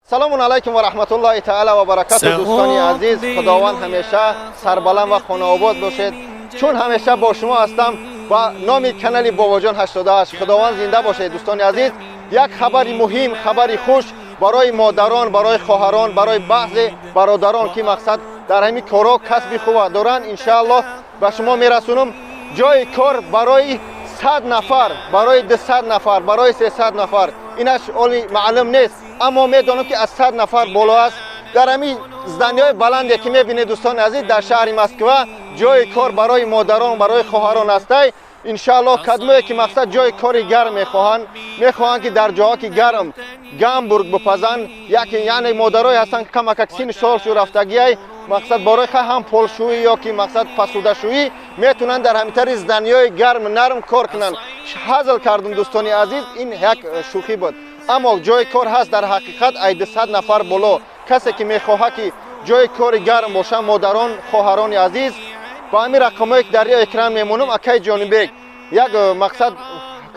سلام علیکم و رحمت الله تعالی و برکاته. دوستان عزیز، خداوند همیشه سربلند و خانه آباد باشید. چون همیشه با شما هستم با نام کانال بابا جان 88. خداوند زنده باشید. دوستان عزیز، یک خبری مهم، خبری خوش برای مادران، برای خواهران، برای بعضی برادران که مقصد در همین کارا کسب خوب دارن، ان شاء الله به شما میرسونم. جای کار برای 100 نفر، برای 200 نفر، برای 300 نفر، اینش اولی معلوم نیست، اما میدونم که از 100 نفر بالا است. در همین زندانیای بلندی که میبینید دوستان عزیز در شهر مسکو جای کار برای مادران، برای خواهران است. ان شاء الله کدومه که مقصد جای کاری گرم میخواهند که در جاها که گرم گامبورگ بپزن، یعنی مادرای هستن که کمک سین سال شو رفتگی مقصد برای هم پولشویی یا که مقصد پسوده شویی میتونن در همین زندانیای گرم نرم کار کنن. حاصل کردم دوستان عزیز، این یک شوخی بود، اما جای کار هست در حقیقت. اید 100 نفر بالا کسی که میخواه که جای کار گرم باشه، مادران، خواهران عزیز، با همین رقمایی که در اکران میمونم اکی جانبک یک مقصد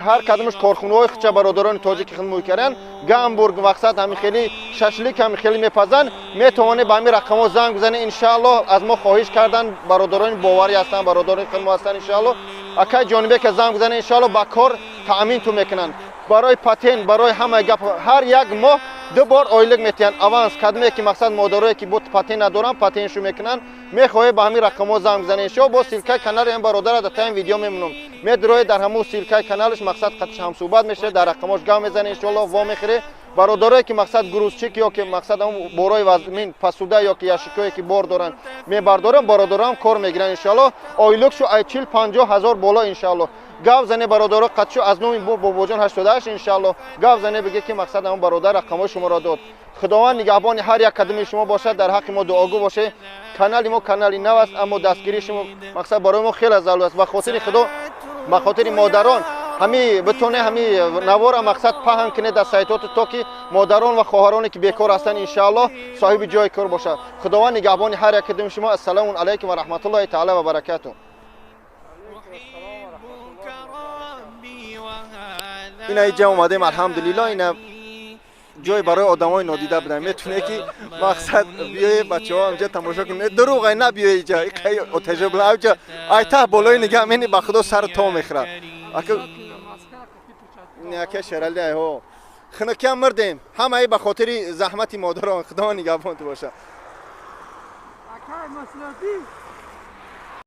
هر کدومش کارخونه‌های خچه برادران تاجیک خدمت میکنن، گامبورگ مقصد همین خیلی ششلیک همین خیلی میپزن، میتونه با همین رقم‌ها زنگ بزنه. ان شاء الله از ما خواهش کردن برادران باوری هستن، برادران خدمت هستن، ان شاء الله اکی جانبک زنگ بزنه، ان شاء الله با کار تامین تو میکنن. برای پاتین، برای همه گپ هر یک ماه 2 بار اویلگ میتین اوانس کدومه که مقصد مادرایی که بود پاتین ندارن پاتینشو میکنن. میخوای با همین رقم‌ها زنگ بزنین. شو با سیلکای کانال این برادر در تایم ویدیو میمونم میدروی در همون سیلکای کانالش مقصد قطش هم صحبت میشه، در رقمش گام میزنه، ان شاء الله وا میخره. برادرایی که مقصد گروزچیک یا که مقصد اون بورای وزمین پسوده یا که یاشیکایی که بار دارن میبردارن، برادران کار میگیرن. ان شاء الله اویلگشو 40-50 هزار بالا. ان شاء الله گاو زنه برادرها قطشو از نوم بابا جان 88 ان شاء الله گاو زنه بگه که مقصد اون برادر رقم شما را داد. خداوند نگهبان هر یک قدم شما باشد، در حق ما دعاگو باشه. کانال ما کانال نو است، اما دستگیری شما مقصد برای ما خیلی ضروری است. به خاطر خدا، به خاطر مادران همی بتونه همی نوار مقصد پهن کنه در سایتات تا که مادران و خواهرانی که بیکار هستن ان شاء الله صاحب جای کار باشه. خداوند نگهبان هر یک قدم شما. السلام علیکم و رحمت الله تعالی و برکاته. این اینجا اومدیم الحمدلله. این جای برای آدمای نادیده بدن، میتونه که مقصد بیای بچه‌ها اینجا تماشا کنن. دروغ نه بیای اینجا کی اتجه بلا اینجا ایتا بالای نگاه منی به خدا سر تو میخره اگه نه که شرلی ها خنا کم مردیم همه به خاطر زحمت مادران. خدا نگهبان تو باشه.